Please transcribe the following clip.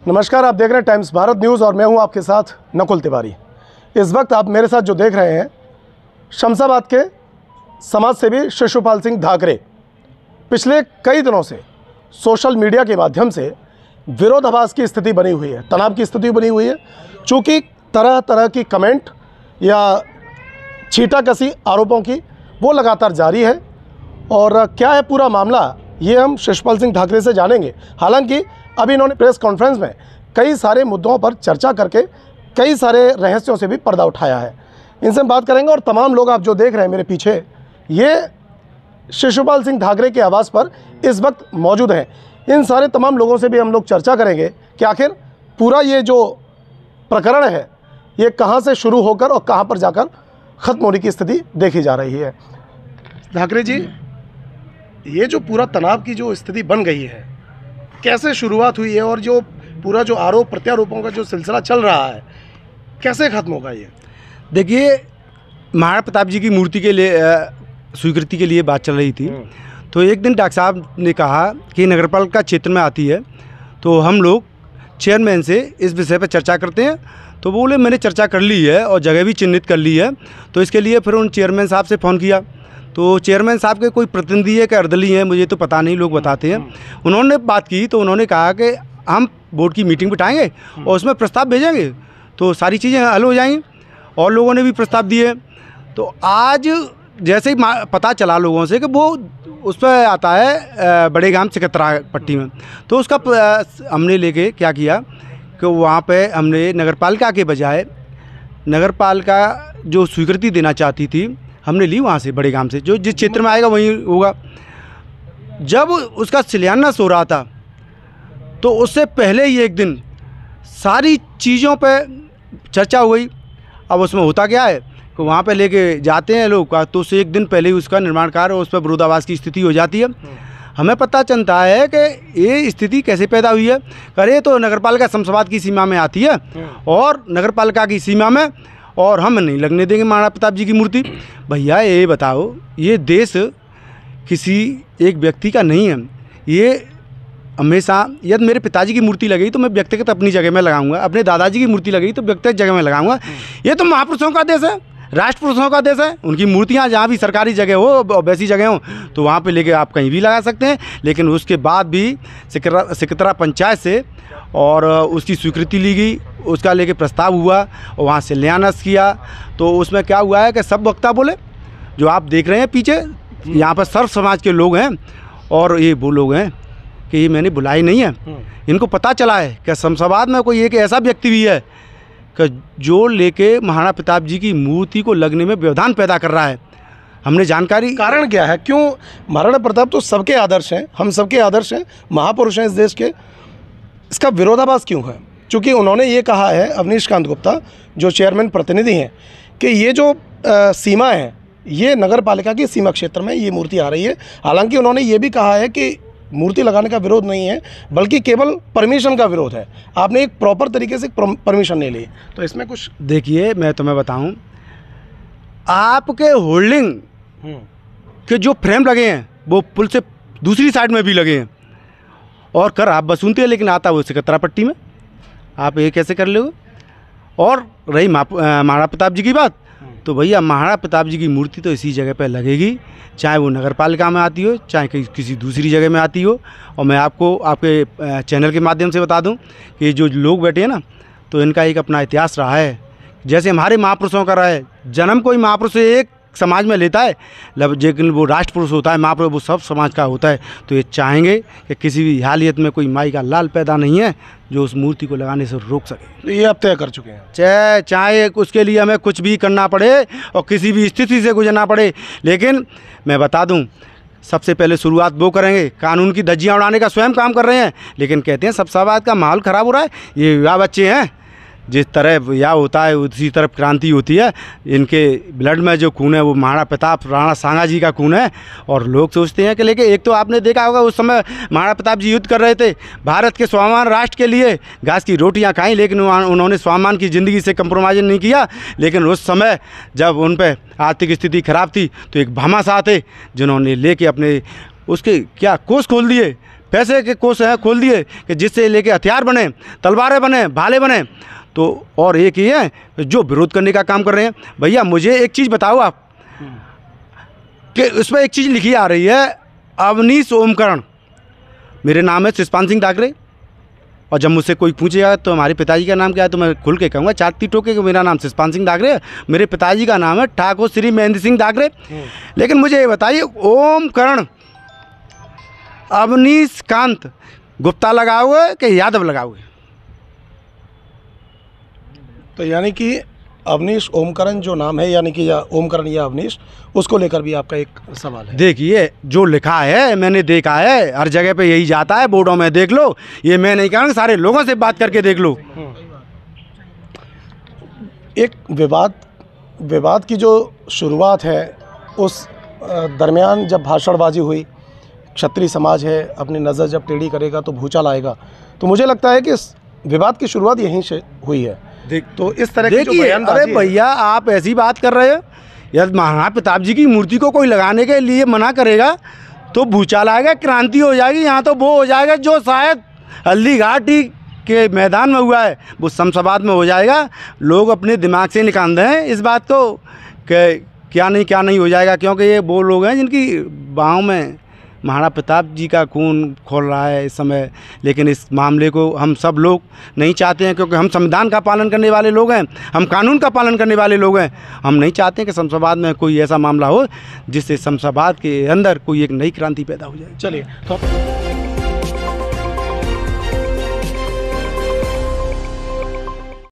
नमस्कार, आप देख रहे हैं टाइम्स भारत न्यूज़ और मैं हूं आपके साथ नकुल तिवारी। इस वक्त आप मेरे साथ जो देख रहे हैं, शमशाबाद के समाज सेवी शिशुपाल सिंह धाकरे पिछले कई दिनों से सोशल मीडिया के माध्यम से विरोधाभास की स्थिति बनी हुई है, तनाव की स्थिति बनी हुई है। चूँकि तरह तरह की कमेंट या छींटाकसी आरोपों की वो लगातार जारी है और क्या है पूरा मामला, ये हम शिशुपाल सिंह धाकरे से जानेंगे। हालांकि अभी इन्होंने प्रेस कॉन्फ्रेंस में कई सारे मुद्दों पर चर्चा करके कई सारे रहस्यों से भी पर्दा उठाया है। इनसे हम बात करेंगे और तमाम लोग आप जो देख रहे हैं मेरे पीछे, ये शिशुपाल सिंह धाकरे के आवास पर इस वक्त मौजूद हैं। इन सारे तमाम लोगों से भी हम लोग चर्चा करेंगे कि आखिर पूरा ये जो प्रकरण है ये कहाँ से शुरू होकर और कहाँ पर जाकर ख़त्म होने की स्थिति देखी जा रही है। धाकरे जी, ये जो पूरा तनाव की जो स्थिति बन गई है, कैसे शुरुआत हुई है और जो पूरा जो आरोप प्रत्यारोपों का जो सिलसिला चल रहा है, कैसे ख़त्म होगा ये? देखिए, महाराणा प्रताप जी की मूर्ति के लिए स्वीकृति के लिए बात चल रही थी। तो एक दिन डॉक्टर साहब ने कहा कि नगरपालिका क्षेत्र में आती है तो हम लोग चेयरमैन से इस विषय पर चर्चा करते हैं। तो बोले मैंने चर्चा कर ली है और जगह भी चिन्हित कर ली है। तो इसके लिए फिर उन चेयरमैन साहब से फ़ोन किया। तो चेयरमैन साहब के कोई प्रतिनिधि है कि अर्दली हैं, मुझे तो पता नहीं, लोग बताते हैं। उन्होंने बात की तो उन्होंने कहा कि हम बोर्ड की मीटिंग बिठाएंगे और उसमें प्रस्ताव भेजेंगे तो सारी चीज़ें हल हो जाएंगी। और लोगों ने भी प्रस्ताव दिए। तो आज जैसे ही पता चला लोगों से कि वो उस पर आता है बड़े गांव सिकतरा पट्टी में, तो उसका हमने लेके क्या किया कि वहाँ पे हमने नगरपालिका के बजाय नगरपालिका जो स्वीकृति देना चाहती थी हमने ली वहाँ से, बड़े गांव से, जो जिस क्षेत्र में आएगा वहीं होगा। जब उसका शिलान्यास हो रहा था तो उससे पहले ही एक दिन सारी चीज़ों पे चर्चा हो गई। अब उसमें होता क्या है कि वहाँ पे लेके जाते हैं लोग का, तो उससे एक दिन पहले ही उसका निर्माण कार्य और उस पर विरोधाभास की स्थिति हो जाती है। हमें पता चलता है कि ये स्थिति कैसे पैदा हुई है। करे तो नगरपालिका शमशाबाद की सीमा में आती है और नगरपालिका की सीमा में, और हम नहीं लगने देंगे महाराणा प्रताप जी की मूर्ति। भैया ये बताओ, ये देश किसी एक व्यक्ति का नहीं है। ये हमेशा, यदि मेरे पिताजी की मूर्ति लगेगी तो मैं व्यक्तिगत अपनी जगह में लगाऊंगा, अपने दादाजी की मूर्ति लगेगी तो व्यक्तिगत जगह में लगाऊंगा। ये तो महापुरुषों का देश है, राष्ट्रपुरुषों का देश है। उनकी मूर्तियाँ जहाँ भी सरकारी जगह हो, वैसी जगह हो, तो वहाँ पे लेके आप कहीं भी लगा सकते हैं। लेकिन उसके बाद भी सिकतरा पंचायत से और उसकी स्वीकृति ली गई, उसका लेके प्रस्ताव हुआ और वहाँ से शिलान्यास किया। तो उसमें क्या हुआ है कि सब वक्ता बोले, जो आप देख रहे हैं पीछे, यहाँ पर सर्व समाज के लोग हैं और ये वो लोग हैं कि ये मैंने बुलाई नहीं है। इनको पता चला है कि शमशाबाद में कोई एक ऐसा व्यक्ति भी है कि जो लेके महाराणा प्रताप जी की मूर्ति को लगने में व्यवधान पैदा कर रहा है। हमने जानकारी, कारण क्या है, क्यों महाराणा प्रताप तो सबके आदर्श हैं, हम सबके आदर्श हैं, महापुरुष हैं इस देश के, इसका विरोधाभास क्यों है? क्योंकि उन्होंने ये कहा है, अवनीश कांत गुप्ता जो चेयरमैन प्रतिनिधि हैं, कि ये जो सीमा है ये नगर पालिका की सीमा क्षेत्र में ये मूर्ति आ रही है। हालांकि उन्होंने ये भी कहा है कि मूर्ति लगाने का विरोध नहीं है, बल्कि केवल परमिशन का विरोध है। आपने एक प्रॉपर तरीके से परमिशन नहीं ली, तो इसमें कुछ देखिए मैं तुम्हें बताऊं, आपके होल्डिंग के जो फ्रेम लगे हैं वो पुल से दूसरी साइड में भी लगे हैं और कर आप बसूनते हैं, लेकिन आता वो सिकतरा पट्टी में। आप ये कैसे कर लोगे? और रही महाराणा प्रताप जी की बात, तो भैया महाराणा प्रताप जी की मूर्ति तो इसी जगह पर लगेगी, चाहे वो नगर पालिका में आती हो, चाहे किसी दूसरी जगह में आती हो। और मैं आपको आपके चैनल के माध्यम से बता दूं कि जो लोग बैठे हैं ना, तो इनका एक अपना इतिहास रहा है। जैसे हमारे महापुरुषों का रहा है, जन्म कोई महापुरुष एक समाज में लेता है, लेकिन वो राष्ट्रपुरुष होता है, महापुरुष वो सब समाज का होता है। तो ये चाहेंगे कि किसी भी हालियत में कोई माई का लाल पैदा नहीं है जो उस मूर्ति को लगाने से रोक सके। तो ये आप तय कर चुके हैं, चाहे उसके लिए हमें कुछ भी करना पड़े और किसी भी स्थिति से गुजरना पड़े। लेकिन मैं बता दूं, सबसे पहले शुरुआत वो करेंगे, कानून की धज्जियाँ उड़ाने का स्वयं काम कर रहे हैं, लेकिन कहते हैं शमशाबाद का माहौल ख़राब हो रहा है। ये युवा बच्चे हैं, जिस तरह या होता है उसी तरफ क्रांति होती है। इनके ब्लड में जो खून है वो महाराणा प्रताप राणा सांगा जी का खून है। और लोग सोचते हैं कि लेकिन एक तो आपने देखा होगा उस समय महाराणा प्रताप जी युद्ध कर रहे थे भारत के स्वाभिमान राष्ट्र के लिए, घास की रोटियां खाई, लेकिन उन्होंने स्वाभिमान की ज़िंदगी से कंप्रोमाइज़ नहीं किया। लेकिन उस समय जब उन पर आर्थिक स्थिति खराब थी तो एक भामाशाह थे जिन्होंने लेके अपने उसके क्या कोष खोल दिए, पैसे के कोष हैं खोल दिए कि जिससे लेके हथियार बने, तलवारें बने, भाले बने। तो और एक ही है जो विरोध करने का काम कर रहे हैं। भैया मुझे एक चीज़ बताओ आप कि उसमें एक चीज़ लिखी आ रही है अवनीश ओमकरण, मेरे नाम है शिषपाल सिंह धाकरे। और जब मुझसे कोई पूछेगा तो हमारे पिताजी का नाम क्या है तो मैं खुल के कहूँगा, छाती ठोके कि मेरा नाम शिषपाल सिंह धाकरे है, मेरे पिताजी का नाम है ठाकुर श्री महेंद्र सिंह धाकरे। लेकिन मुझे ये बताइए, ओमकरण अवनीश कांत गुप्ता लगा हुआ है कि यादव लगा हुआ है? तो यानी कि अवनीश ओमकरण जो नाम है, यानी कि या ओमकरण या अवनीश, उसको लेकर भी आपका एक सवाल है। देखिए जो लिखा है मैंने देखा है, हर जगह पे यही जाता है, बोर्डों में देख लो। ये मैं नहीं कहूँगा, सारे लोगों से बात करके देख लो। एक विवाद की जो शुरुआत है उस दरमियान जब भाषणबाजी हुई, क्षत्रिय समाज है अपनी नज़र जब टेढ़ी करेगा तो भूचाल आएगा, तो मुझे लगता है कि इस विवाद की शुरुआत यहीं से हुई है। तो इस तरह की जो बयानबाजी अरे भैया आप ऐसी बात कर रहे हो, यदि महाराणा प्रताप जी की मूर्ति को कोई लगाने के लिए मना करेगा तो भूचाल आएगा, क्रांति हो जाएगी। यहाँ तो वो हो जाएगा जो शायद हल्दीघाटी के मैदान में हुआ है, वो शमशाबाद में हो जाएगा। लोग अपने दिमाग से निकाल रहे हैं इस बात को कि क्या नहीं हो जाएगा, क्योंकि ये वो लोग हैं जिनकी बाहों में महाराणा प्रताप जी का खून खोल रहा है इस समय। लेकिन इस मामले को हम सब लोग नहीं चाहते हैं, क्योंकि हम संविधान का पालन करने वाले लोग हैं, हम कानून का पालन करने वाले लोग हैं। हम नहीं चाहते कि शमशाबाद में कोई ऐसा मामला हो जिससे शमशाबाद के अंदर कोई एक नई क्रांति पैदा हो जाए। चलिए तो